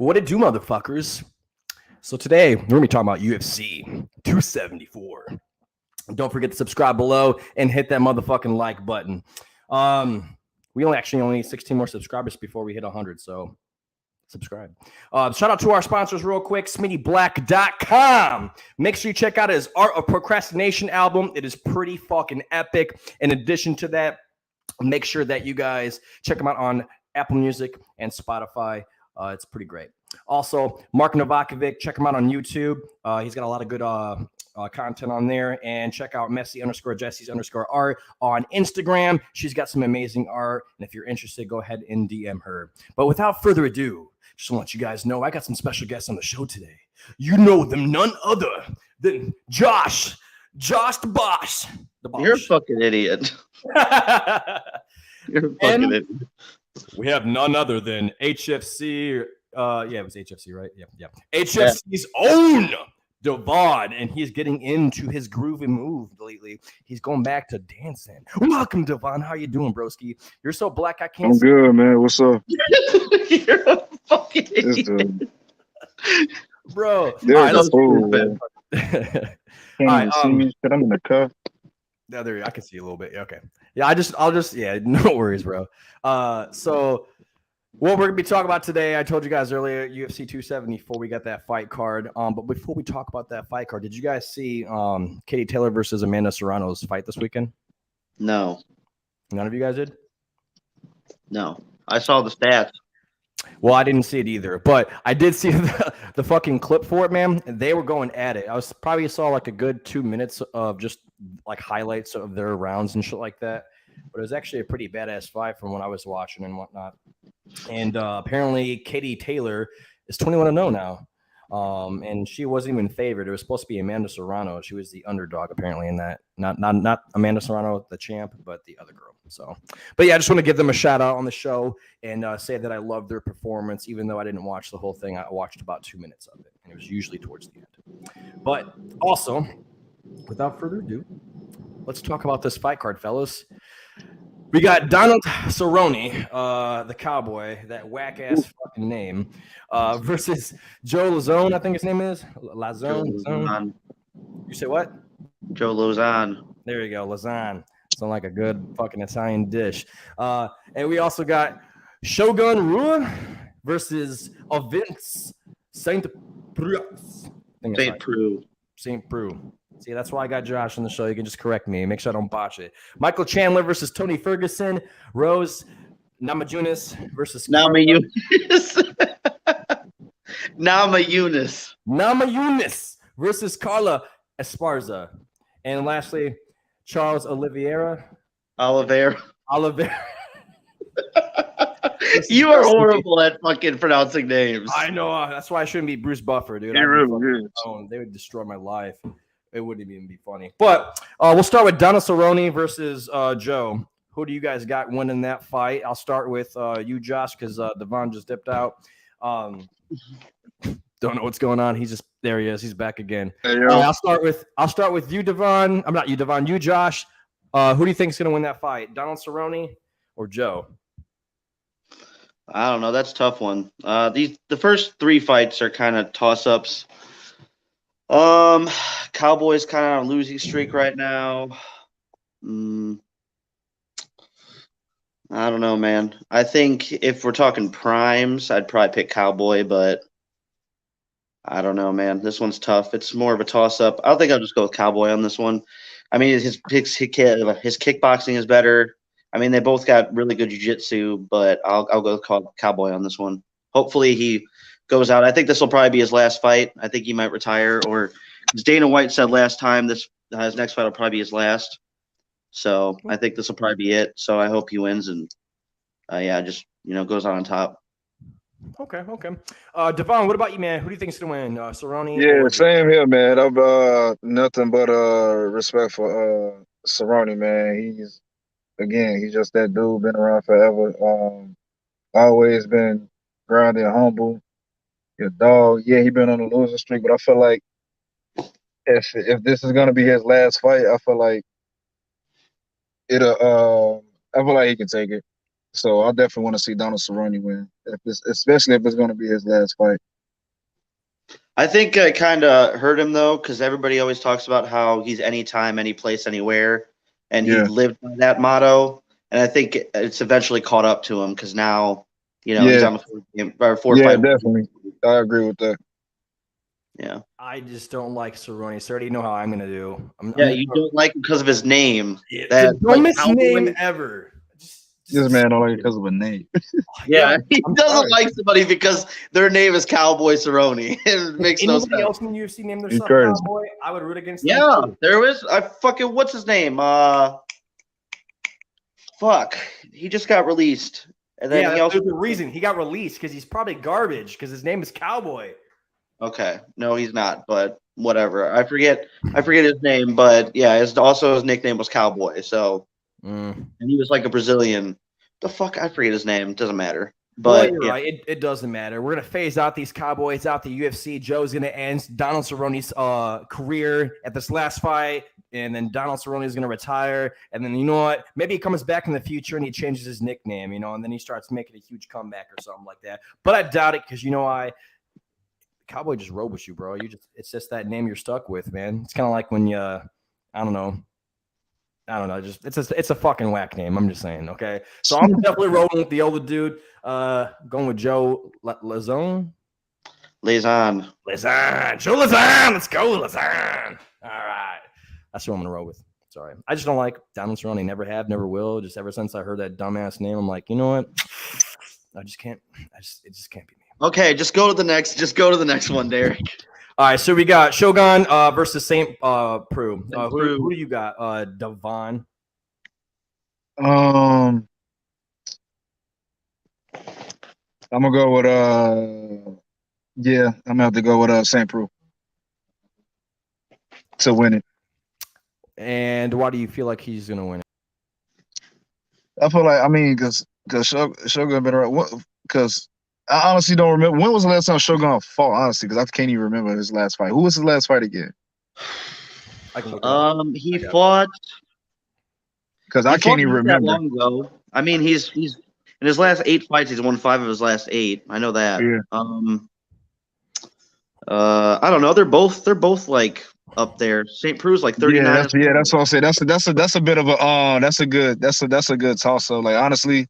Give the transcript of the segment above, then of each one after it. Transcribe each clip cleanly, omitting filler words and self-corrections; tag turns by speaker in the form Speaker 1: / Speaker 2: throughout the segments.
Speaker 1: What it do, motherfuckers? So today, we're going to be talking about UFC 274. Don't forget to subscribe below and hit that motherfucking like button. We only need 16 more subscribers before we hit 100, so subscribe. Shout out to our sponsors real quick, SmittyBlack.com. Make sure you check out his Art of Procrastination album. It is pretty fucking epic. In addition to that, make sure that you guys check him out on Apple Music and Spotify. It's pretty great. Also, Mark Novakovic, check him out on YouTube. He's got a lot of good content on there. And check out Messi_Jesse's_art on Instagram. She's got some amazing art. And if you're interested, go ahead and DM her. But without further ado, just want to let you guys know I got some special guests on the show today. You know them, none other than Josh the Boss.
Speaker 2: You're a fucking idiot. You're a fucking idiot.
Speaker 1: We have none other than HFC. It was HFC, right? Yeah. HFC's own Devon, and he's getting into his groove and move lately. He's going back to dancing. Welcome, Devon. How you doing, broski? You're so black, I can't.
Speaker 3: I'm good, man. What's up?
Speaker 2: You're a fucking idiot.
Speaker 1: Bro.
Speaker 3: There's a fool.
Speaker 1: All
Speaker 3: right, see me? I'm in the cuff.
Speaker 1: Yeah, there you go. I can see you a little bit. Yeah, okay. Yeah, I'll just no worries, bro. So what we're gonna be talking about today, I told you guys earlier, UFC 274, we got that fight card. But before we talk about that fight card, did you guys see Katie Taylor versus Amanda Serrano's fight this weekend?
Speaker 2: No.
Speaker 1: None of you guys did?
Speaker 2: No. I saw the stats.
Speaker 1: Well, I didn't see it either, but I did see the fucking clip for it, man. And they were going at it. I probably saw like a good 2 minutes of just like highlights of their rounds and shit like that. But it was actually a pretty badass fight from what I was watching and whatnot. And apparently Katie Taylor is 21-0 now. And she wasn't even favored. It was supposed to be Amanda Serrano. She was the underdog apparently in that. Not Amanda Serrano, the champ, but the other girl. So, but yeah, I just want to give them a shout out on the show and say that I love their performance, even though I didn't watch the whole thing. I watched about 2 minutes of it, and it was usually towards the end. But also, without further ado, let's talk about this fight card, fellas. We got Donald Cerrone, the cowboy, that whack-ass fucking name, versus Joe Lauzon, I think his name is. Lauzon. You say what?
Speaker 2: Joe Lauzon.
Speaker 1: There you go, Lauzon. Sound like a good fucking Italian dish. And we also got Shogun Rua versus Vince Saint Preux. Saint Preux. See, that's why I got Josh on the show. You can just correct me. Make sure I don't botch it. Michael Chandler versus Tony Ferguson. Rose Namajunas versus Namajunas versus Carla Esparza. And lastly, Charles Oliveira.
Speaker 2: You are horrible at fucking pronouncing names.
Speaker 1: I know. That's why I shouldn't be Bruce Buffer, dude. They would destroy my life. It wouldn't even be funny. But we'll start with Donald Cerrone versus Joe. Who do you guys got winning that fight? I'll start with you, Josh, because Devon just dipped out. Don't know what's going on. He's just there. He is. He's back again.
Speaker 3: Hey,
Speaker 1: I'll start with you, Devon. I'm not you, Devon. You, Josh. Who do you think is going to win that fight? Donald Cerrone or Joe?
Speaker 2: I don't know. That's a tough one. The first three fights are kind of toss-ups. Cowboys kind of on a losing streak right now. I don't know, man. I think if we're talking primes, I'd probably pick Cowboy, but I don't know, man. This one's tough. It's more of a toss-up. I think I'll just go with Cowboy on this one. I mean, his kickboxing is better. I mean, they both got really good jiu-jitsu, but I'll go Cowboy on this one. Hopefully he goes out. I think this will probably be his last fight. I think he might retire, or as Dana White said last time, his next fight will probably be his last. So I think this will probably be it. So I hope he wins and goes out on top.
Speaker 1: Okay. Devon, what about you, man? Who do you think is going to win? Cerrone?
Speaker 3: Yeah, same here, man. I've nothing but respect for Cerrone, man. He's just that dude, been around forever. Always been grounded, humble. Your dog. Yeah, he been on a losing streak, but I feel like if this is gonna be his last fight, I feel like he can take it. So I definitely want to see Donald Cerrone win, especially if it's going to be his last fight.
Speaker 2: I think I kind of hurt him though, because everybody always talks about how he's anytime, any place, anywhere, and he
Speaker 3: Yeah,
Speaker 2: lived by that motto. And I think it's eventually caught up to him because now, he's
Speaker 3: yeah,
Speaker 2: on a four
Speaker 3: yeah,
Speaker 2: fight.
Speaker 3: definitely. I agree with that.
Speaker 2: Yeah.
Speaker 1: I just don't like Cerrone. So I already know how I'm gonna do.
Speaker 2: Yeah, you don't like him because of his name.
Speaker 1: Yeah,
Speaker 2: That
Speaker 1: the
Speaker 2: like
Speaker 1: dumbest name
Speaker 2: Cowboy.
Speaker 1: ever.
Speaker 3: This man don't like it because of a name.
Speaker 2: Yeah, he
Speaker 1: I'm
Speaker 2: doesn't
Speaker 1: sorry.
Speaker 2: like somebody because their name is Cowboy Cerrone. It makes no
Speaker 1: Anybody
Speaker 2: sense.
Speaker 1: else in the UFC named
Speaker 3: You
Speaker 1: themselves
Speaker 3: crazy.
Speaker 1: Cowboy, I would root against them.
Speaker 2: Yeah,
Speaker 1: too.
Speaker 2: there is. I fucking what's his name? Fuck. He just got released, and then
Speaker 1: Yeah,
Speaker 2: he also.
Speaker 1: there's a reason he got released because he's probably garbage because his name is Cowboy.
Speaker 2: Okay, no, he's not. But whatever. I forget his name, but yeah, his nickname was Cowboy. So, and he was like a Brazilian. The fuck, I forget his name. Doesn't matter.
Speaker 1: Well,
Speaker 2: But
Speaker 1: you're
Speaker 2: yeah.
Speaker 1: right. It doesn't matter. We're gonna phase out these Cowboys out the UFC. Joe's gonna end Donald Cerrone's career at this last fight, and then Donald Cerrone is gonna retire. And then you know what? Maybe he comes back in the future and he changes his nickname, and then he starts making a huge comeback or something like that. But I doubt it because Cowboy just rode with you, bro. It's just that name you're stuck with, man. It's kind of like when I don't know. Just it's a fucking whack name. I'm just saying, okay. So I'm definitely rolling with the older dude. Going with Joe Lazone.
Speaker 2: Lazon.
Speaker 1: Joe Lazone. Let's go, Lazone. All right, that's what I'm gonna roll with. Sorry, I just don't like Donald Cerrone. Never have, never will. Just ever since I heard that dumbass name, I'm like, you know what? I just can't. It just can't be me.
Speaker 2: Okay, just go to the next one, Derek.
Speaker 1: All right, so we got Shogun versus Saint Prue.
Speaker 2: Saint
Speaker 1: Who
Speaker 2: Prue.
Speaker 1: do you got? Devon.
Speaker 3: I'm gonna go with yeah, I'm gonna have to go with St. Preux to win it.
Speaker 1: And why do you feel like he's gonna win it?
Speaker 3: I feel like because Shogun been around. Because I honestly don't remember when was the last time Shogun fought. Honestly, because I can't even remember his last fight. Who was his last fight again?
Speaker 1: I can look it up.
Speaker 2: He fought.
Speaker 3: Because I can't even
Speaker 2: That
Speaker 3: remember.
Speaker 2: long ago. I mean, he's in his last 8 fights. He's won 5 of his last 8. I know that.
Speaker 3: Yeah.
Speaker 2: I don't know. They're both like up there. St. Prue's like 39.
Speaker 3: That's what I'm saying. That's a bit of a that's a good toss up. Like honestly,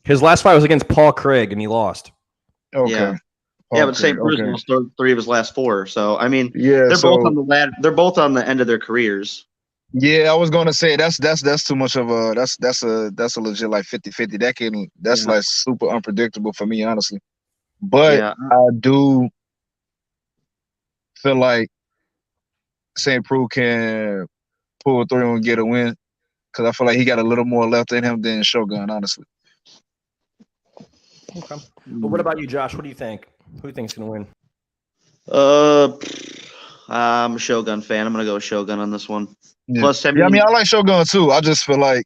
Speaker 1: His last fight was against Paul Craig, and he lost.
Speaker 3: okay.
Speaker 2: Yeah. Yeah, but St. Prue's lost 3 of his last 4. So I mean,
Speaker 3: yeah,
Speaker 2: they're both on the ladder. They're both on the end of their careers.
Speaker 3: Yeah, I was gonna say that's too much of a that's a legit like 50-50. That's like super unpredictable for me, honestly. But
Speaker 2: Yeah.
Speaker 3: I do feel like St. Preux can pull through and get a win because I feel like he got a little more left in him than Shogun, honestly.
Speaker 1: Okay. But what about you, Josh? What do you think? Who do you think's gonna win?
Speaker 2: I'm a Shogun fan. I'm gonna go with Shogun on this one.
Speaker 3: Yeah.
Speaker 2: Plus,
Speaker 3: I like Shogun too. I just feel like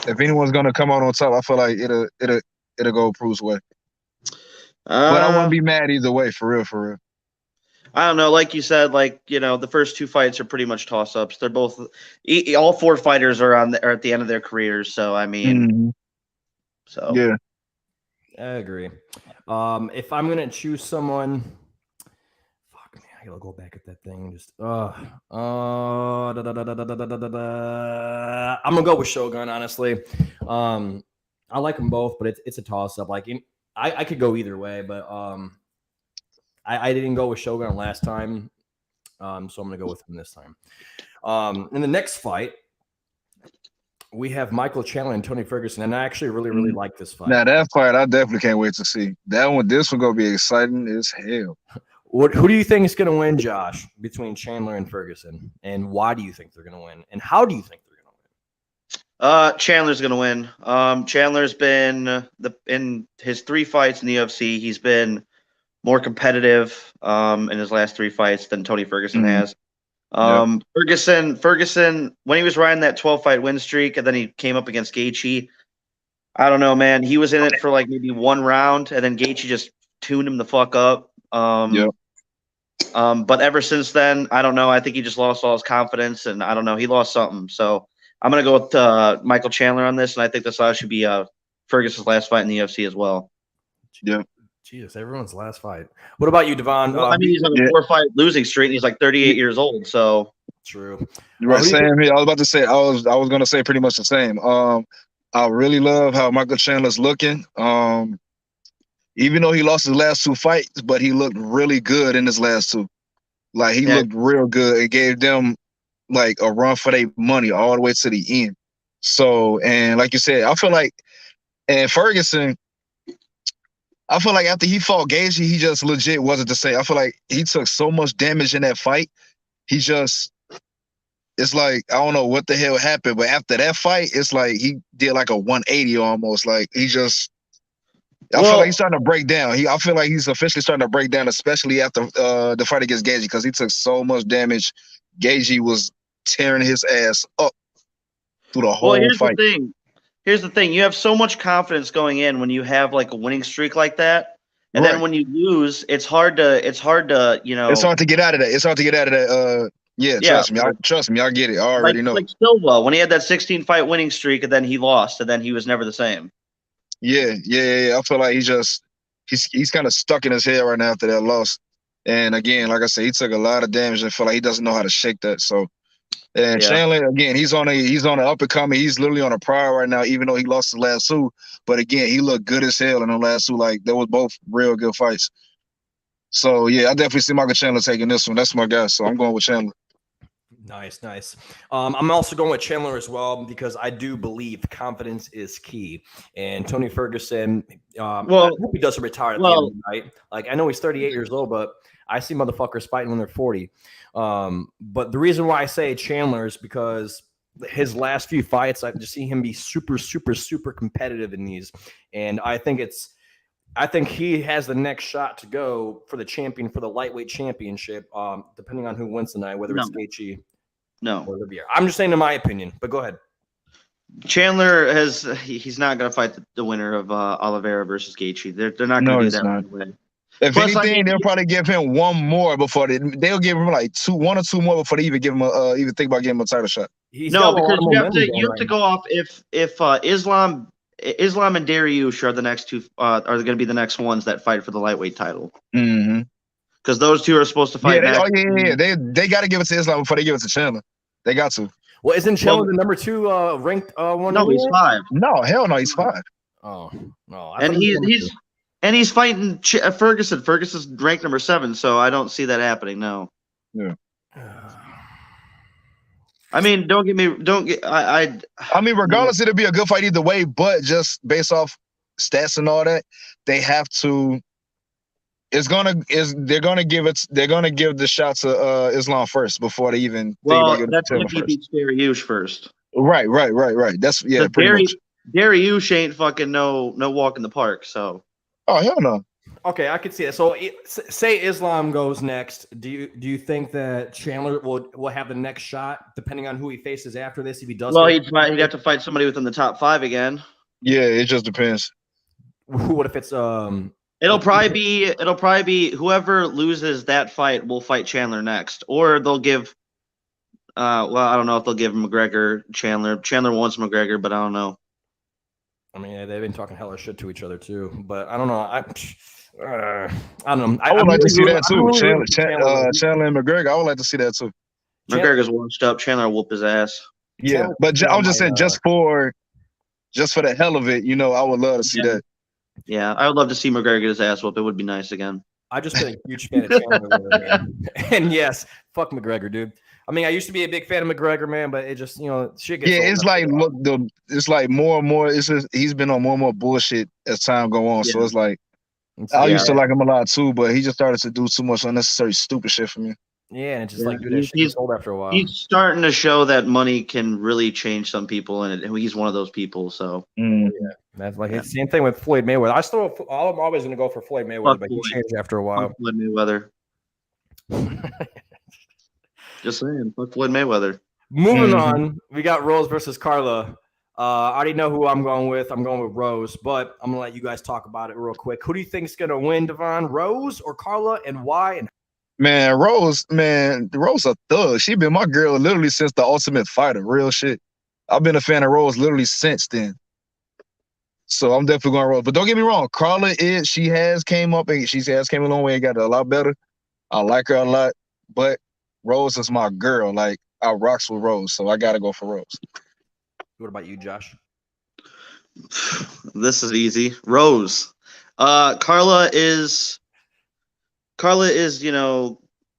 Speaker 3: if anyone's gonna come out on top, I feel like it'll go Prue's way. But I wouldn't be mad either way, for real.
Speaker 2: I don't know. Like you said, the first 2 fights are pretty much toss-ups. They're both all 4 fighters are at the end of their careers. So I mean, so
Speaker 3: yeah,
Speaker 1: I agree. If I'm gonna choose someone, fuck man, I gotta go back at that thing. Just I'm gonna go with Shogun. Honestly, I like them both, but it's a toss-up. Like I could go either way, but I didn't go with Shogun last time, so I'm gonna go with him this time. In the next fight, we have Michael Chandler and Tony Ferguson, and I actually really like this fight.
Speaker 3: Now that fight, I definitely can't wait to see that one. This one gonna be exciting as hell.
Speaker 1: Who do you think is gonna win, Josh, between Chandler and Ferguson, and why do you think they're gonna win, and how do you think they're gonna win?
Speaker 2: Chandler's gonna win. Chandler's been in his 3 fights in the UFC. He's been more competitive in his last 3 fights than Tony Ferguson has. Ferguson, when he was riding that 12-fight win streak, and then he came up against Gaethje, I don't know, man. He was in it for like maybe 1 round, and then Gaethje just tuned him the fuck up. But ever since then, I don't know. I think he just lost all his confidence, and I don't know. He lost something. So I'm gonna go with Michael Chandler on this, and I think this should be Ferguson's last fight in the UFC as well.
Speaker 3: Yeah.
Speaker 1: Jesus, everyone's last fight. What about you, Devon?
Speaker 2: Well, I mean, he's on a 4-fight losing streak, and he's like 38 years old. So
Speaker 1: true.
Speaker 3: Right, same here. I was about to say, I was gonna say pretty much the same. I really love how Michael Chandler's looking. Even though he lost his last 2 fights, but he looked really good in his last 2. Like he looked real good. It gave them like a run for their money all the way to the end. So, and like you said, I feel like, and Ferguson, I feel like after he fought Gaethje, he just legit wasn't the same. I feel like he took so much damage in that fight. He just, it's like, I don't know what the hell happened, but after that fight, it's like he did like a 180 almost. Like he just, I feel like he's starting to break down. I feel like he's officially starting to break down, especially after the fight against Gaethje, because he took so much damage. Gaethje was tearing his ass up through the whole fight.
Speaker 2: Here's the thing. You have so much confidence going in when you have like a winning streak like that. And then when you lose, it's hard to, you know.
Speaker 3: It's hard to get out of that. It's hard to get out of that. Trust me. I get it. I already know.
Speaker 2: Like Silva, when he had that 16-fight winning streak and then he lost and then he was never the same.
Speaker 3: Yeah. I feel like he's kind of stuck in his head right now after that loss. And again, like I said, he took a lot of damage and feel like he doesn't know how to shake that. So, and Chandler, again, he's on an up and coming. He's literally on a prior right now, even though he lost the last 2. But again, he looked good as hell in the last 2. Like they were both real good fights. So yeah, I definitely see Michael Chandler taking this one. That's my guy. So I'm going with Chandler.
Speaker 1: Nice. I'm also going with Chandler as well because I do believe confidence is key. And Tony Ferguson, I hope he doesn't retire at the end of the night. Like I know he's 38 years old, but I see motherfuckers fighting when they're 40. But the reason why I say Chandler is because his last few fights, I just see him be super, super, super competitive in these. And I think he has the next shot to go for the champion, for the lightweight championship, depending on who wins tonight, whether it's Gaethje or Oliveira. I'm just saying in my opinion, but go ahead.
Speaker 2: Chandler he's not going to fight the winner of Oliveira versus Gaethje. They're not going to do that right away.
Speaker 3: If anything, they'll probably give him one more before they'll give him like 1 or 2 more before they even give him even think about giving him a title shot.
Speaker 2: Because you have to go off if Islam and Dariush are the next 2 are going to be the next ones that fight for the lightweight title.
Speaker 3: Mm-hmm.
Speaker 2: Because those 2 are supposed to fight.
Speaker 3: They got to give it to Islam before they give it to Chandler. They got to.
Speaker 1: Well, isn't Chandler the number 2 ranked one?
Speaker 2: No, he's 5.
Speaker 3: No, hell no, he's 5.
Speaker 1: Oh no,
Speaker 2: and he's fighting Ferguson. Ferguson's ranked number 7, so I don't see that happening. No.
Speaker 3: Yeah.
Speaker 2: I mean, I
Speaker 3: mean, regardless, it'll be a good fight either way. But just based off stats and all that, they have to. They're gonna give the shot to Islam first before they even.
Speaker 2: That's if he beats Dariush first.
Speaker 3: Right. That's pretty much.
Speaker 2: Dariush ain't fucking no walk in the park. So.
Speaker 3: Oh hell no.
Speaker 1: Okay, I could see that. So, say Islam goes next. Do you think that Chandler will have the next shot, depending on who he faces after this? If he does,
Speaker 2: he'd have to fight somebody within the top 5 again.
Speaker 3: Yeah, it just depends.
Speaker 1: What if it's
Speaker 2: It'll probably be whoever loses that fight will fight Chandler next, or they'll give. I don't know if they'll give McGregor Chandler. Chandler wants McGregor, but I don't know.
Speaker 1: I mean, they've been talking hella shit to each other too, but I don't know. I don't know.
Speaker 3: I would like to see that too. Chandler and McGregor. I would like to see that too.
Speaker 2: McGregor's washed up. Chandler will whoop his ass.
Speaker 3: Yeah, but I'm just saying, just for the hell of it, I would love to see that.
Speaker 2: Yeah, I would love to see McGregor get his ass whooped. It would be nice again.
Speaker 1: I just been a huge fan of Chandler, man. And yes, fuck McGregor, dude. I mean, I used to be a big fan of McGregor, man, but it just, shit gets.
Speaker 3: Yeah, it's like it's like more and more. It's just he's been on more and more bullshit as time go on. Yeah. So it's like I used to like him a lot too, but he just started to do too much unnecessary stupid shit for me.
Speaker 1: Yeah, and it's just like, dude, he's old after a while.
Speaker 2: He's starting to show that money can really change some people, and he's one of those people. So
Speaker 1: yeah, that's like it's the same thing with Floyd Mayweather. I'm always going to go for Floyd Mayweather, but he changed after a while.
Speaker 2: Floyd Mayweather. Just saying, fuck Floyd Mayweather.
Speaker 1: Moving on, we got Rose versus Carla. I already know who I'm going with. I'm going with Rose, but I'm gonna let you guys talk about it real quick. Who do you think is gonna win, Devon? Rose or Carla, and why? And
Speaker 3: Rose a thug. She been my girl literally since The Ultimate Fighter. Real shit. I've been a fan of Rose literally since then. So I'm definitely going Rose. But don't get me wrong, Carla she has came up and she has came a long way and got a lot better. I like her a lot, but Rose is my girl. Like, I rocks with Rose, so I gotta go for Rose.
Speaker 1: What about you, Josh?
Speaker 2: This is easy. Rose. Carla is,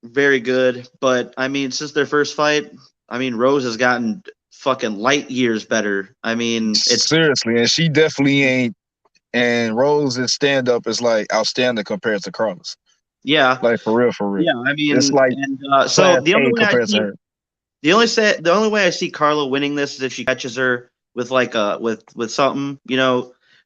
Speaker 2: very good, but I mean, since their first fight, I mean, Rose has gotten fucking light years better. I mean, it's
Speaker 3: seriously, and she definitely ain't. And Rose's stand up is like outstanding compared to Carla's.
Speaker 2: Yeah,
Speaker 3: like for real.
Speaker 2: Yeah, I mean,
Speaker 3: it's like
Speaker 2: so the only way
Speaker 3: compared to her.
Speaker 2: the only way I see Carla winning this is if she catches her with like with something,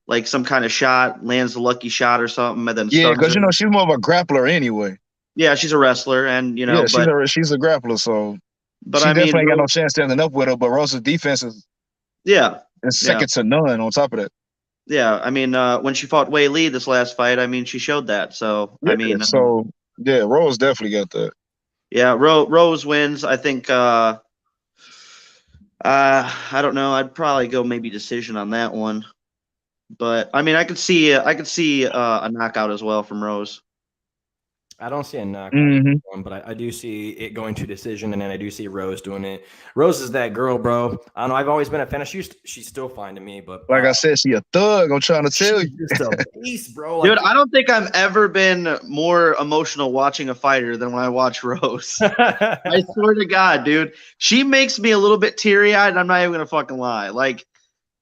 Speaker 2: like some kind of shot, lands a lucky shot or something, and then
Speaker 3: because she's more of a grappler anyway.
Speaker 2: Yeah, she's a wrestler, and she's
Speaker 3: a grappler, so.
Speaker 2: But
Speaker 3: she definitely ain't got no
Speaker 2: Rose,
Speaker 3: chance standing up with her. But Rose's defense is second to none. On top of that,
Speaker 2: I mean, when she fought Wei Li this last fight, I mean, she showed that. So
Speaker 3: Rose definitely got that.
Speaker 2: Yeah, Rose wins. I think. I don't know. I'd probably go maybe decision on that one. But I mean, I could see a knockout as well from Rose.
Speaker 1: I don't see a knockout, but I do see it going to decision, and then I do see Rose doing it. Rose is that girl, bro. I don't know. I've always been a fan of. She's still fine to me, but
Speaker 3: like I said, she a thug. I'm trying to tell you,
Speaker 1: just a beast, bro.
Speaker 2: Dude, I don't think I've ever been more emotional watching a fighter than when I watch Rose. I swear to God, dude, she makes me a little bit teary-eyed. And I'm not even gonna fucking lie, like.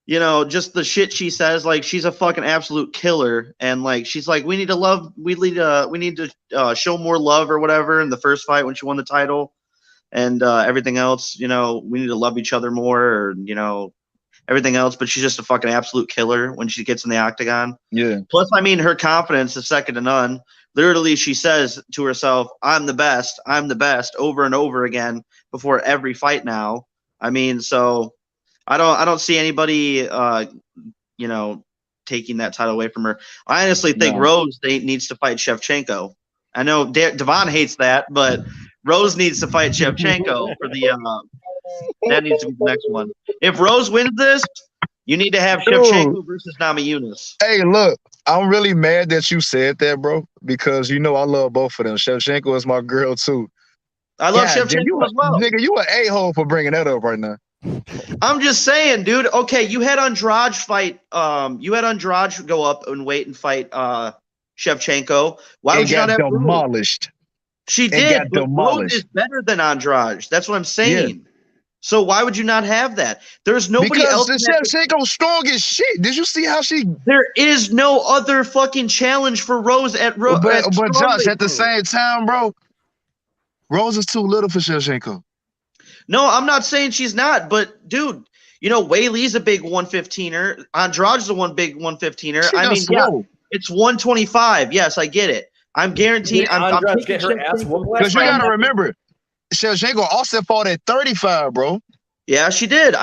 Speaker 2: Just the shit she says, like she's a fucking absolute killer, and like she's like, we need to show more love or whatever in the first fight when she won the title, and everything else, we need to love each other more, or everything else. But she's just a fucking absolute killer when she gets in the octagon.
Speaker 3: Yeah.
Speaker 2: Plus, I mean, her confidence is second to none. Literally, she says to herself, I'm the best, over and over again before every fight now. I mean, so. I don't see anybody, taking that title away from her. I honestly think Rose needs to fight Shevchenko. I know Devon hates that, but Rose needs to fight Shevchenko for the. That needs to be the next one. If Rose wins this, you need to have Shevchenko versus Namajunas.
Speaker 3: Hey, look, I'm really mad that you said that, bro, because I love both of them. Shevchenko is my girl too.
Speaker 2: I love Shevchenko as well.
Speaker 3: Nigga, you an a-hole for bringing that up right now.
Speaker 2: I'm just saying, dude. Okay, you had Andrade fight. You had Andrade go up and wait and fight Shevchenko. Why would you not have
Speaker 3: demolished?
Speaker 2: She did. But Rose is better than Andrade. That's what I'm saying. Yeah. So why would you not have that? There's nobody else.
Speaker 3: Because Shevchenko's strong as shit. Did you see how she?
Speaker 2: There is no other fucking challenge for Rose at Rose.
Speaker 3: But Josh, at the same time, bro, Rose is too little for Shevchenko.
Speaker 2: No, I'm not saying she's not, but dude, Wei Li's a big 115er. Andrade's the one big 115er. I mean, it's 125. Yes, I get it. I'm guaranteed. I'm
Speaker 1: get her ass whooped.
Speaker 3: Because you gotta remember, Shevchenko also fought at 35, bro.
Speaker 2: Yeah, she did.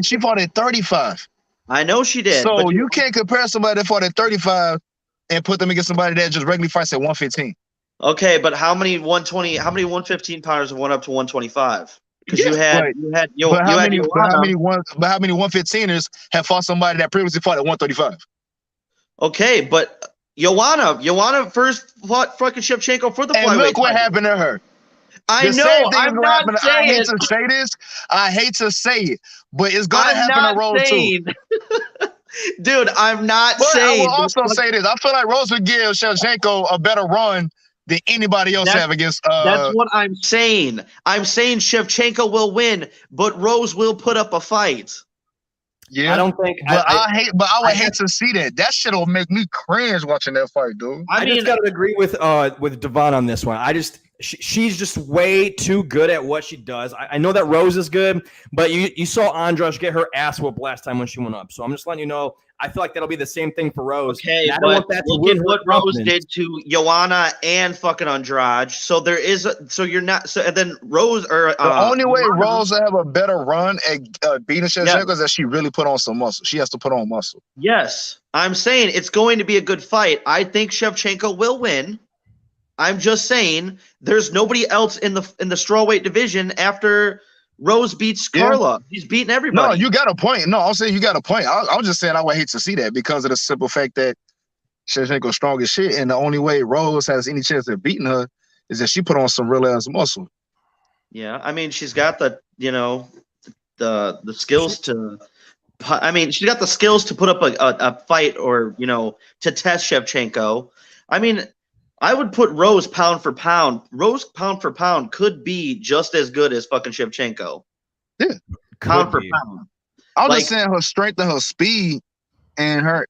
Speaker 3: She fought at 35.
Speaker 2: I know she did.
Speaker 3: So you can't compare somebody that fought at 35 and put them against somebody that just regularly fights at 115.
Speaker 2: Okay, but how many 115 pounders have went up to 125? Because how many
Speaker 3: 115ers have fought somebody that previously fought at 135?
Speaker 2: Okay, but Joanna first fought fucking Shevchenko for the flyweight.
Speaker 3: And look what happened to her.
Speaker 2: I know. I'm not saying.
Speaker 3: I hate to say this. I hate to say it, but it's gonna happen to Rose too.
Speaker 2: Dude, I'm not saying.
Speaker 3: I will also say this. I feel like Rose would give Shevchenko a better run than anybody else have against.
Speaker 2: That's what I'm saying. I'm saying Shevchenko will win, but Rose will put up a fight.
Speaker 3: Yeah,
Speaker 1: I don't think.
Speaker 3: But I would hate to see that. That shit will make me cringe watching that fight, dude.
Speaker 1: I just gotta agree with Devon on this one. She's just way too good at what she does. I know that Rose is good, but you saw Andrade get her ass whooped last time when she went up. So I'm just letting you know. I feel like that'll be the same thing for Rose.
Speaker 2: Okay, but look at what Rose did to Joanna and fucking Andrade. So there is, you're not. So and then Rose or
Speaker 3: the only way Rose will have a better run at beating Shevchenko is that she really put on some muscle. She has to put on muscle.
Speaker 2: Yes, I'm saying it's going to be a good fight. I think Shevchenko will win. I'm just saying there's nobody else in the strawweight division after Rose beats Carla. He's beating everybody.
Speaker 3: No, you got a point. No, I'm saying you got a point. I was just saying I would hate to see that because of the simple fact that Shevchenko's strong as shit, and the only way Rose has any chance of beating her is if she put on some real ass muscle.
Speaker 2: Yeah, I mean, she's got the the skills to. I mean, she's got the skills to put up a fight or to test Shevchenko. I mean, I would put Rose pound for pound. Rose pound for pound could be just as good as fucking Shevchenko.
Speaker 3: Yeah,
Speaker 2: pound for pound.
Speaker 3: I was just saying her strength and her speed and her.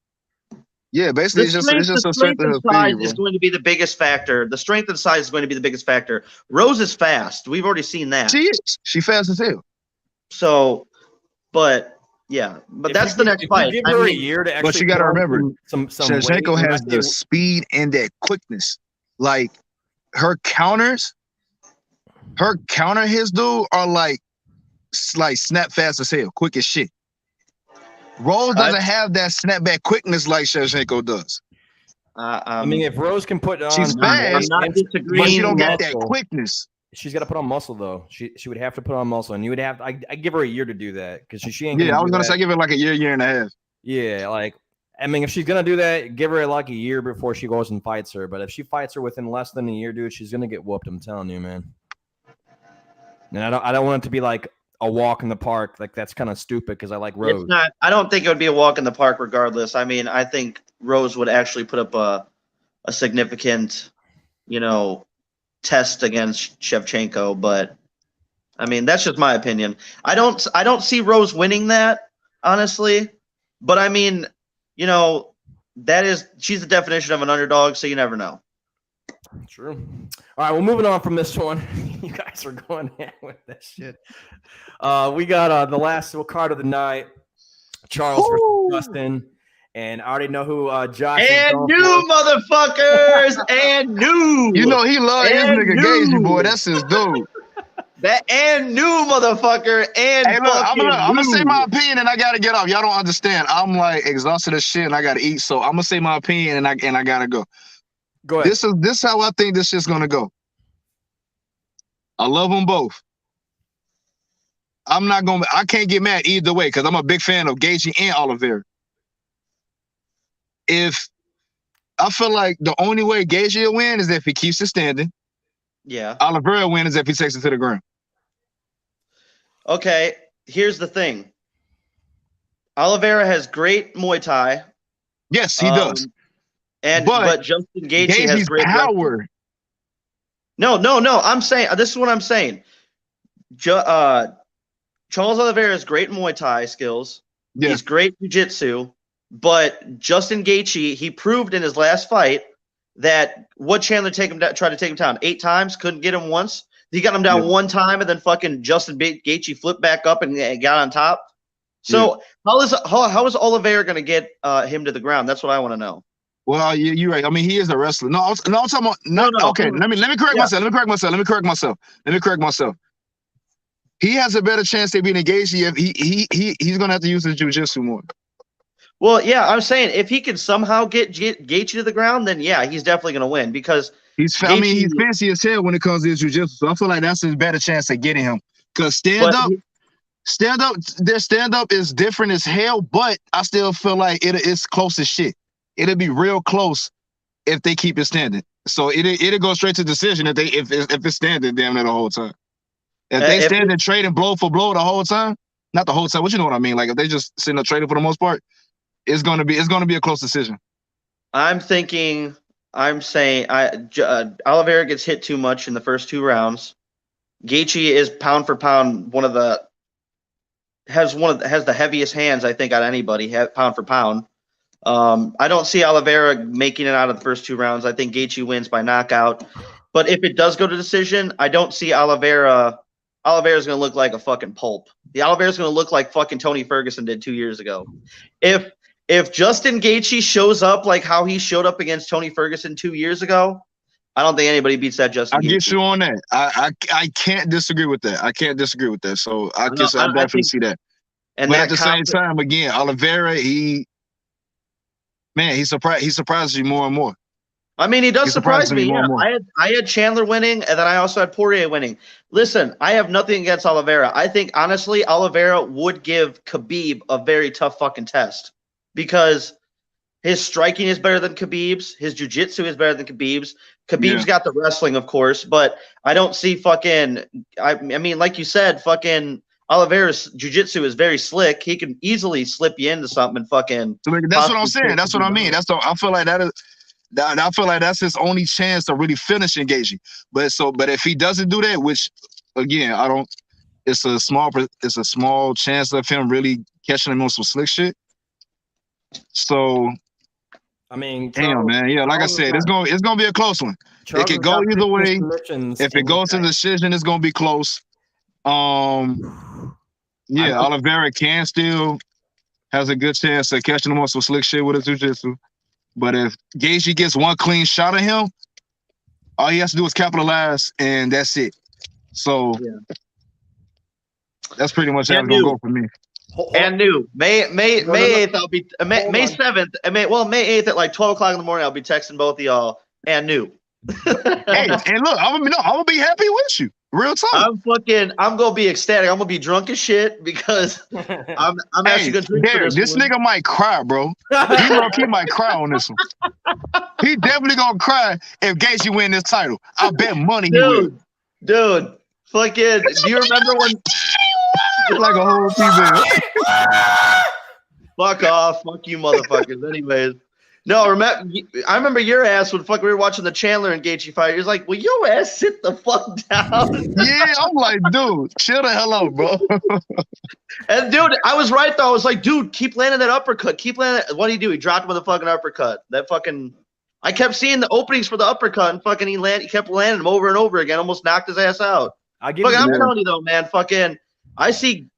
Speaker 3: Yeah, basically it's just a strength and
Speaker 2: size is going to be the biggest factor. The strength and size is going to be the biggest factor. Rose is fast. We've already seen that.
Speaker 3: She is. She fast as hell.
Speaker 2: So, but that's the next fight.
Speaker 1: Give her a year to actually.
Speaker 3: But you got to remember,
Speaker 1: some
Speaker 3: Shevchenko has the speed and that quickness. Like her counter hits, dude, are like snap fast as hell, quick as shit. Rose doesn't have that snapback quickness like Shevchenko does.
Speaker 1: I mean, if Rose can put on,
Speaker 3: she's fast,
Speaker 2: but
Speaker 3: she don't got that quickness.
Speaker 1: She's got to put on muscle though. She would have to put on muscle, and you would have. I give her a year to do that because she ain't.
Speaker 3: Yeah, I was gonna say give her like a year and a half.
Speaker 1: Yeah, like I mean, if she's gonna do that, give her like a year before she goes and fights her. But if she fights her within less than a year, dude, she's gonna get whooped. I'm telling you, man. And I don't want it to be like a walk in the park. Like that's kind of stupid because I like Rose.
Speaker 2: It's not. I don't think it would be a walk in the park regardless. I mean, I think Rose would actually put up a significant, test against Shevchenko. But I mean, that's just my opinion. I don't see Rose winning that, honestly. But I mean, she's the definition of an underdog, so you never know.
Speaker 1: True. All right, well, moving on from this one. You guys are going in with that shit. We got the last card of the night, Charles versus Justin. And I already know who Josh
Speaker 2: and new motherfuckers and new.
Speaker 3: He loves his nigga Gaijin, boy. That's his dude.
Speaker 2: That and new motherfucker and
Speaker 3: hey, look, I'm gonna say my opinion and I gotta get off. Y'all don't understand. I'm like exhausted as shit and I gotta eat. So I'm gonna say my opinion and I gotta go.
Speaker 1: Go ahead.
Speaker 3: This is how I think this shit's gonna go. I love them both. I can't get mad either way because I'm a big fan of Gaethje and Oliveira. If I feel like the only way Gaethje will win is if he keeps it standing.
Speaker 2: Yeah.
Speaker 3: Oliveira will win is if he takes it to the ground.
Speaker 2: Okay, here's the thing. Oliveira has great Muay Thai.
Speaker 3: Yes, he does.
Speaker 2: But Justin Gaethje has great
Speaker 3: power.
Speaker 2: No. I'm saying this is what I'm saying. Charles Oliveira has great Muay Thai skills. Yeah. He's great jiu-jitsu. But Justin Gaethje, he proved in his last fight that what Chandler tried to take him down 8 times, couldn't get him once. He got him down one time, and then fucking Justin Gaethje flipped back up and got on top. So how is Oliveira going to get him to the ground? That's what I want to know.
Speaker 3: Well, you're right. I mean, he is a wrestler. No, I'm talking about no. Okay, let me correct myself. Let me correct myself. He has a better chance to being engaged if he's going to have to use his jiu-jitsu more.
Speaker 2: Well, yeah, I'm saying if he can somehow get Gaethje to the ground, then yeah, he's definitely going to win because
Speaker 3: he's fancy as hell when it comes to his jiu-jitsu. So I feel like that's his better chance of getting him. Because their stand-up is different as hell, but I still feel like it's close as shit. It'll be real close if they keep it standing. So it'll go straight to decision if it's standing damn near the whole time. If they stand and trade and blow for blow the whole time, not the whole time, but you know what I mean. Like if they just sitting there trading for the most part, it's gonna be a close decision.
Speaker 2: I'm saying Oliveira gets hit too much in the first 2 rounds. Gaethje is pound for pound has the heaviest hands I think out of anybody pound for pound. I don't see Oliveira making it out of the first 2 rounds. I think Gaethje wins by knockout. But if it does go to decision, I don't see Oliveira. Oliveira's going to look like a fucking pulp. The Oliveira's going to look like fucking Tony Ferguson did 2 years ago. If Justin Gaethje shows up like how he showed up against Tony Ferguson 2 years ago, I don't think anybody beats that Justin Gaethje.
Speaker 3: I get you on that. I can't disagree with that. So I definitely see that. But at the same time, again, Oliveira, he surprises you more and more.
Speaker 2: I mean, he does
Speaker 3: It
Speaker 2: surprise
Speaker 3: surprises
Speaker 2: me.
Speaker 3: me more
Speaker 2: Yeah,
Speaker 3: and more.
Speaker 2: I had Chandler winning, and then I also had Poirier winning. Listen, I have nothing against Oliveira. I think honestly, Oliveira would give Khabib a very tough fucking test because his striking is better than Khabib's, his jiu-jitsu is better than Khabib's. Khabib's got the wrestling, of course, but I don't see fucking. I mean, like you said, fucking Oliveira's jiu-jitsu is very slick. He can easily slip you into something and fucking.
Speaker 3: So that's what I'm saying. That's what I mean. I feel like that is. I feel like that's his only chance to really finish engaging. But if he doesn't do that, which again I don't, it's a small chance of him really catching him on some slick shit. So
Speaker 1: I mean,
Speaker 3: damn, man, yeah, like I said, it's gonna be a close one. It could go either way. If it goes to the decision, it's gonna be close. Yeah, Oliveira can still has a good chance of catching him on some slick shit with his jiu-jitsu. But if Gaethje gets one clean shot at him, all he has to do is capitalize, and that's it. So that's pretty much how it's gonna go for me.
Speaker 2: And new May 8th, I'll be May 7th. May 8th at like 12 o'clock in the morning. I'll be texting both of y'all. And new.
Speaker 3: Hey, and look, I'm gonna be happy with you. Real talk.
Speaker 2: I'm gonna be ecstatic. I'm gonna be drunk as shit because I'm actually gonna drink for
Speaker 3: this nigga might cry, bro. He might cry on this one. He definitely gonna cry if Gaethje win this title. I bet money he will.
Speaker 2: Dude, fucking. Do you remember when?
Speaker 3: It's like a whole female.
Speaker 2: Fuck off, fuck you, motherfuckers. Anyways. No, I remember your ass when we were watching the Chandler and Gaethje fight. You're like, "Will your ass sit the fuck down?"
Speaker 3: Yeah, I'm like, dude, chill the hell out, bro.
Speaker 2: And dude, I was right though. I was like, dude, keep landing that uppercut. Keep landing. What did he do? He dropped him with a fucking uppercut. I kept seeing the openings for the uppercut, and fucking he kept landing them over and over again. Almost knocked his ass out. I'm telling you though, man. Fucking, I see.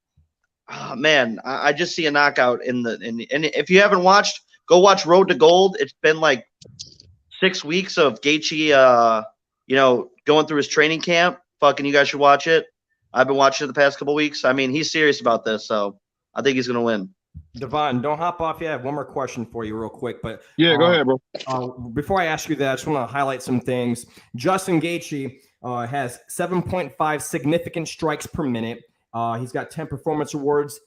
Speaker 2: Oh, man, I just see a knockout and if you haven't watched. Go watch Road to Gold. It's been like 6 weeks of Gaethje, going through his training camp. Fucking, you guys should watch it. I've been watching it the past couple weeks. I mean, he's serious about this, so I think he's gonna win.
Speaker 1: Devon, don't hop off yet. I have one more question for you real quick. But
Speaker 3: yeah, go ahead, bro.
Speaker 1: Before I ask you that, I just want to highlight some things. Justin Gaethje has 7.5 significant strikes per minute. He's got 10 performance awards.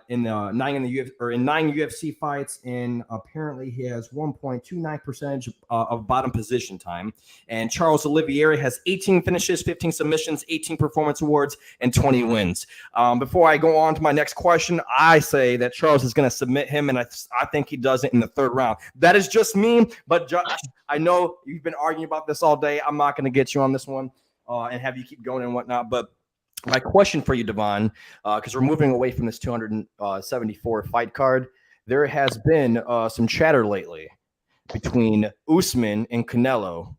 Speaker 1: In 9 UFC fights, and apparently he has 1.29% of bottom position time. And Charles Oliveira has 18 finishes, 15 submissions, 18 performance awards, and 20 wins. Before I go on to my next question, I say that Charles is going to submit him, and I think he does it in the 3rd round. That is just me, but Josh, I know you've been arguing about this all day. I'm not going to get you on this one and have you keep going and whatnot, but my question for you, Devon, because we're moving away from this 274 fight card, there has been some chatter lately between Usman and Canelo.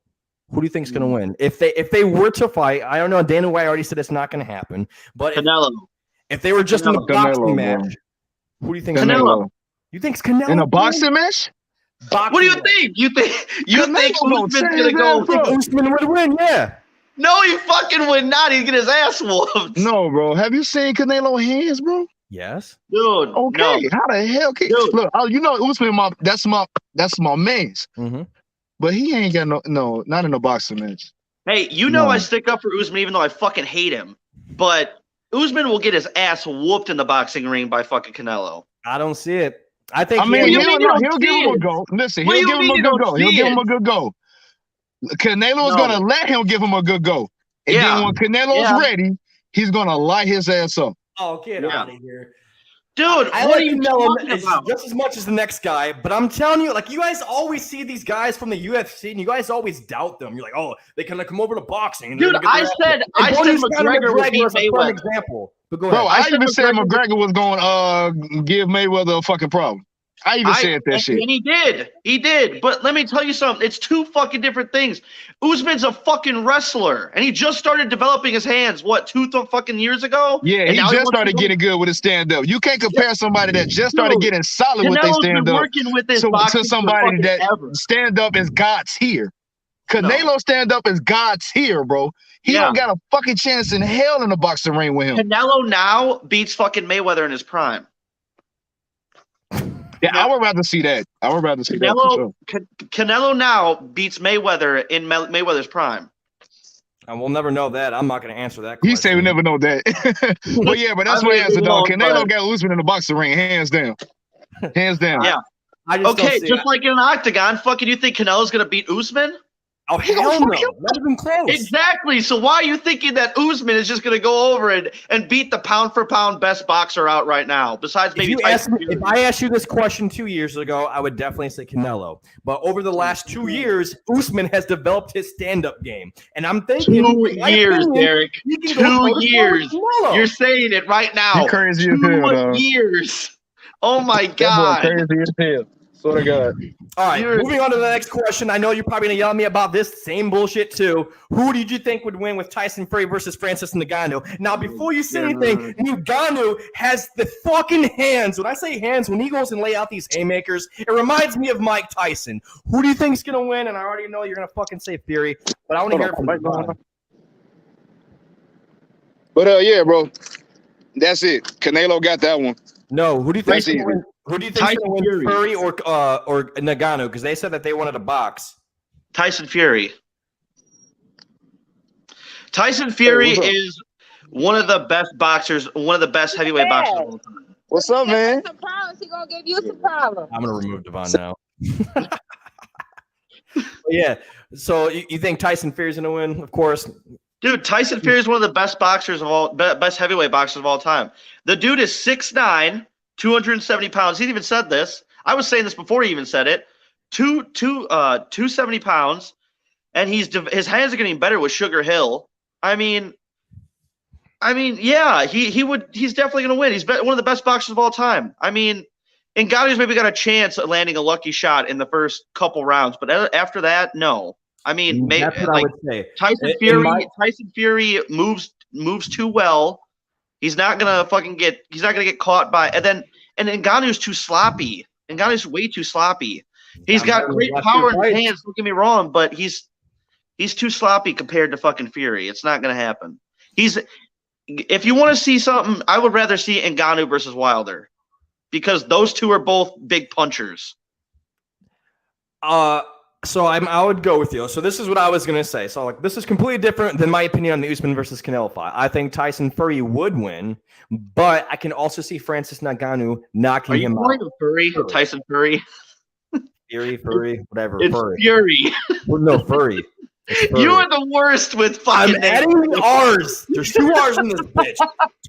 Speaker 1: Who do you think is going to win? If they were to fight, I don't know. Dana White already said it's not going to happen. But
Speaker 2: Canelo.
Speaker 1: If they were just in a boxing match, who do you think?
Speaker 2: Canelo.
Speaker 1: You think it's Canelo
Speaker 3: in a boxing match?
Speaker 2: What do you think? You think Usman's going to go?
Speaker 1: Usman would win? Yeah.
Speaker 2: No, he fucking would not. He'd get his ass whooped.
Speaker 3: No, bro. Have you seen Canelo hands, bro?
Speaker 1: Yes.
Speaker 2: Dude.
Speaker 3: Okay.
Speaker 2: No.
Speaker 3: How the hell can look? Usman, that's my man's.
Speaker 1: Mm-hmm.
Speaker 3: But he ain't got no, not in a boxing match.
Speaker 2: Hey, I stick up for Usman even though I fucking hate him. But Usman will get his ass whooped in the boxing ring by fucking Canelo.
Speaker 1: I don't see it. I think
Speaker 3: he'll give him a go. Listen, he'll give him a good go. He'll give him a good go. Canelo is going to let him give him a good go. And then when Canelo's ready, he's going to light his ass up.
Speaker 1: Oh, get out of here.
Speaker 2: Dude,
Speaker 1: I like Canelo just as much as the next guy, but I'm telling you, like, you guys always see these guys from the UFC, and you guys always doubt them. You're like, oh, they kind of come over to boxing. And
Speaker 2: dude, I said McGregor would beat Mayweather.
Speaker 1: Example. But go
Speaker 3: ahead. Bro, I even said
Speaker 2: McGregor
Speaker 3: was going to give Mayweather a fucking problem. I even said that shit.
Speaker 2: And he did. But let me tell you something. It's two fucking different things. Usman's a fucking wrestler, and he just started developing his hands, 2 fucking years ago?
Speaker 3: Yeah, he just started getting good with his stand-up. You can't compare somebody that just started getting solid with their stand-up to somebody that stand-up is God's here. Canelo stand-up is God's here, bro. He don't got a fucking chance in hell in the boxing ring with him.
Speaker 2: Canelo now beats fucking Mayweather in his prime.
Speaker 3: Yeah, I would rather see that. I would rather see that for sure.
Speaker 2: Canelo now beats Mayweather in Mayweather's prime.
Speaker 1: And we'll never know that. I'm not going to answer that question.
Speaker 3: He said we never know that. But yeah, but that's my answer, dog. Canelo got Usman in the boxing ring, hands down. Hands down.
Speaker 2: Yeah. Okay, just like in an octagon, fucking you think Canelo's going to beat Usman?
Speaker 1: Oh, hell no. Not even close.
Speaker 2: Exactly. So why are you thinking that Usman is just going to go over and beat the pound-for-pound best boxer out right now, besides maybe Tyson Fury?
Speaker 1: If I asked you this question 2 years ago, I would definitely say Canelo. But over the last 2 years, Usman has developed his stand-up game. And I'm thinking—
Speaker 2: 2 years, Derek. 2 years. You're saying it right now.
Speaker 3: You're crazy as hell, dog.
Speaker 2: 2 years. Oh, my God.
Speaker 3: That boy crazy as hell. Swear to God.
Speaker 1: All right, moving on to the next question. I know you're probably going to yell at me about this same bullshit too. Who did you think would win with Tyson Fury versus Francis Ngannou? Now, before you say anything, Ngannou has the fucking hands. When I say hands, when he goes and lay out these haymakers, it reminds me of Mike Tyson. Who do you think's going to win? And I already know you're going to fucking say Fury, but I want to hear it from Devon.
Speaker 3: But yeah, bro, that's it. Canelo got that one.
Speaker 1: No, who do you think's going to win? Who do you think is going to win, Fury or Ngannou? Because they said that they wanted a box.
Speaker 2: Tyson Fury. Tyson Fury is one of the best boxers, one of the best heavyweight boxers of all time.
Speaker 3: What's up, man?
Speaker 4: Some problems. He gonna give you some problems.
Speaker 1: I'm gonna remove Devon now. Yeah. So you think Tyson Fury's gonna win? Of course.
Speaker 2: Dude, Tyson Fury is one of the best boxers of all, best heavyweight boxers of all time. The dude is 6'9", 270 pounds. He even said this. I was saying this before he even said it. 270 pounds, and his hands are getting better with Sugar Hill. I mean, yeah, he's definitely gonna win. He's one of the best boxers of all time. I mean, Ngannou's maybe got a chance at landing a lucky shot in the first couple rounds, but after that, no. I mean,
Speaker 1: that's what I would say.
Speaker 2: Tyson Fury moves too well. He's not gonna get caught by, and Ngannou's too sloppy. Ngannou's way too sloppy. He's got great power in his hands, don't get me wrong, but he's too sloppy compared to fucking Fury. It's not gonna happen. If you want to see something, I would rather see Ngannou versus Wilder, because those two are both big punchers.
Speaker 1: So I would go with you. So this is what I was going to say. So like, this is completely different than my opinion on the Usman versus Canelo fight. I think Tyson Fury would win, but I can also see Francis Ngannou knocking him out. Are you
Speaker 2: Fury? Tyson Fury?
Speaker 1: Fury, whatever.
Speaker 2: It's Fury.
Speaker 1: Well, no, Fury.
Speaker 2: You are the worst with fucking
Speaker 1: I'm adding R's. There's 2 R's in this bitch.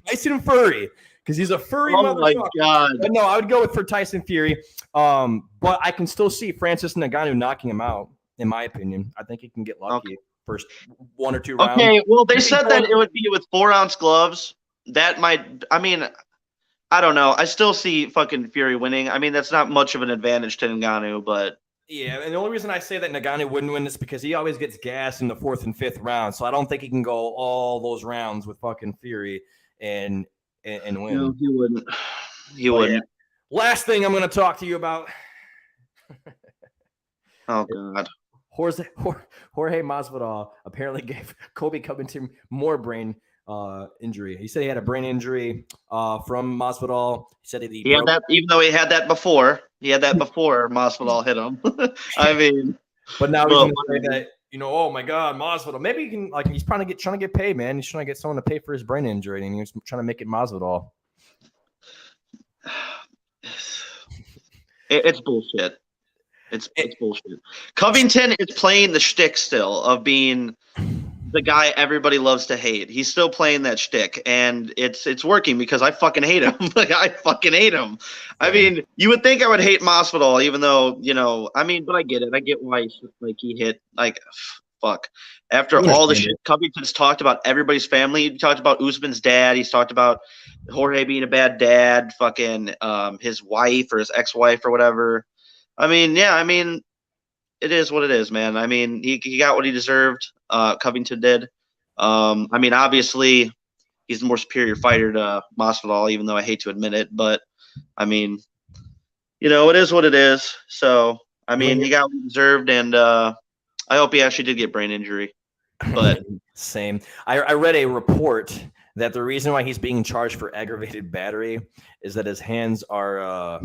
Speaker 1: Tyson Fury. Because he's a furry motherfucker.
Speaker 2: Oh, my God.
Speaker 1: But no, I would go for Tyson Fury. But I can still see Francis Ngannou knocking him out, in my opinion. I think he can get lucky first 1 or 2 rounds.
Speaker 2: Okay, well, they said that it would be with 4-ounce gloves. That might – I mean, I don't know. I still see fucking Fury winning. I mean, that's not much of an advantage to Ngannou, but –
Speaker 1: yeah, and the only reason I say that Ngannou wouldn't win is because he always gets gassed in the 4th and 5th round. So I don't think he can go all those rounds with fucking Fury and win.
Speaker 2: No, he wouldn't. He wouldn't.
Speaker 1: Yeah. Last thing I'm going to talk to you about.
Speaker 2: Oh, God.
Speaker 1: Jorge Masvidal apparently gave Colby Covington more brain injury. He said he had a brain injury from Masvidal. He said he
Speaker 2: had that, even though he had that before. He had that before Masvidal hit him. I mean.
Speaker 1: But now he's going to say that, oh my God, Masvidal. Maybe he can, like, he's trying to get paid, man. He's trying to get someone to pay for his brain injury, and he's trying to make it Masvidal.
Speaker 2: It's bullshit. It's bullshit. Covington is playing the shtick still of being the guy everybody loves to hate. He's still playing that shtick, and it's working because I fucking hate him. Like, I fucking hate him. I mean, you would think I would hate Masvidal, even though, I mean, but I get it. I get why he hit, like, fuck. After all the shit Covington's talked about everybody's family, he talked about Usman's dad. He's talked about Jorge being a bad dad, fucking his wife or his ex-wife or whatever. I mean, yeah, I mean, it is what it is, man. I mean, he got what he deserved. Covington did. I mean, obviously, he's the more superior fighter to Masvidal, even though I hate to admit it. But, I mean, it is what it is. So, I mean, he got what he deserved, and I hope he actually did get brain injury. But
Speaker 1: same. I read a report that the reason why he's being charged for aggravated battery is that his hands are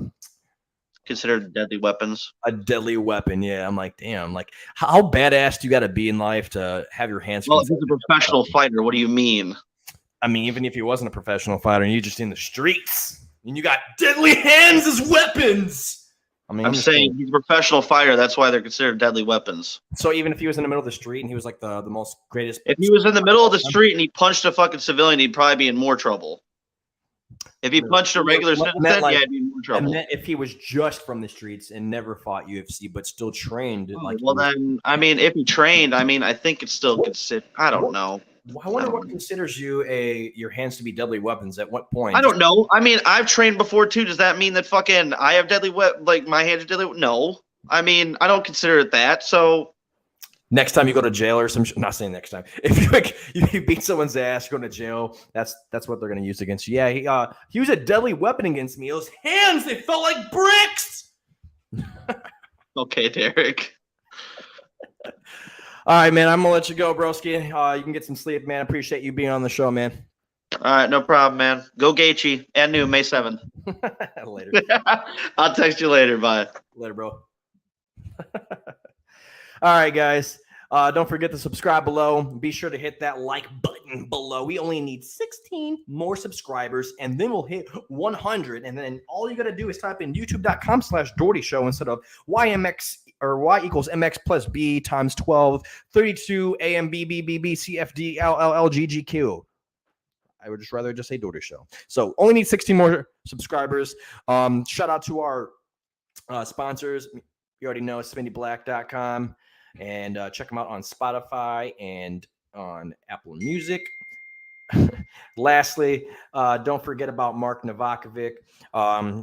Speaker 2: considered deadly weapons.
Speaker 1: A deadly weapon, yeah. I'm like, damn. Like, how badass do you got to be in life to have your hands?
Speaker 2: Well, if he's a professional fighter, what do you mean?
Speaker 1: I mean, even if he wasn't a professional fighter and you're just in the streets and you got deadly hands as weapons. I mean,
Speaker 2: I'm saying he's a professional fighter. That's why they're considered deadly weapons.
Speaker 1: So even if he was in the middle of the street and he was like the most greatest.
Speaker 2: If he was in the middle of the street and he punched a fucking civilian, he'd probably be in more trouble. If he punched a regular citizen, yeah, he'd be in more trouble.
Speaker 1: And if he was just from the streets and never fought UFC, but still trained.
Speaker 2: Then, I mean, if he trained, I mean, I think it's still considered. I don't know.
Speaker 1: I wonder what considers your hands to be deadly weapons. At what point?
Speaker 2: I don't know. I mean, I've trained before too. Does that mean that fucking I have deadly like my hands are deadly? No. I mean, I don't consider it that. So
Speaker 1: next time you go to jail or I'm not saying next time. If you beat someone's ass, you're going to jail. That's what they're going to use against you. Yeah, he was a deadly weapon against me. Those hands, they felt like bricks.
Speaker 2: Okay, Derek.
Speaker 1: All right, man. I'm gonna let you go, broski. You can get some sleep, man. Appreciate you being on the show, man.
Speaker 2: All right, no problem, man. Go Gaethje and new May 7th.
Speaker 1: Later.
Speaker 2: I'll text you later. Bye.
Speaker 1: Later, bro. All right, guys. Don't forget to subscribe below. Be sure to hit that like button below. We only need 16 more subscribers, and then we'll hit 100. And then all you got to do is type in youtube.com/Dougherty Show instead of YMX or Y equals MX plus B times 12, 32 AMBBBBCFDLLLGGQ. I would just rather just say Dougherty Show. So only need 16 more subscribers. Shout out to our sponsors. You already know, SpendyBlack.com. And check them out on Spotify and on Apple Music. Lastly, don't forget about Mark Novakovic.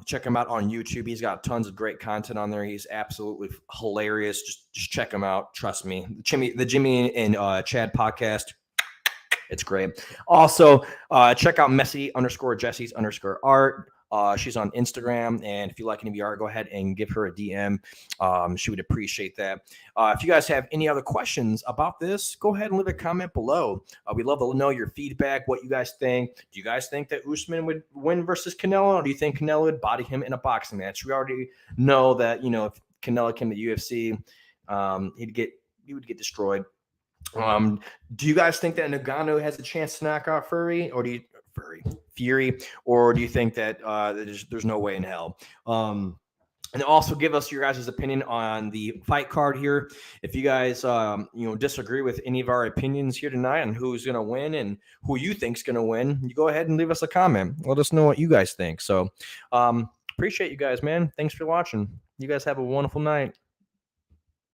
Speaker 1: Check him out on YouTube. He's got tons of great content on there. He's absolutely hilarious. Just check him out. Trust me. The Jimmy and Chad podcast. It's great. Also, check out Messy_Jessies_art. She's on Instagram, and if you like any of the art, go ahead and give her a DM. She would appreciate that. If you guys have any other questions about this, go ahead and leave a comment below. We'd love to know your feedback, what you guys think. Do you guys think that Usman would win versus Canelo, or do you think Canelo would body him in a boxing match? We already know that, if Canelo came to UFC, he would get destroyed. Do you guys think that Ngannou has a chance to knock out Fury, or Fury, or do you think that there's no way in hell? And also give us your guys' opinion on the fight card here. If you guys disagree with any of our opinions here tonight on who's going to win and who you think's going to win, you go ahead and leave us a comment. Let us know what you guys think. So appreciate you guys, man. Thanks for watching. You guys have a wonderful night.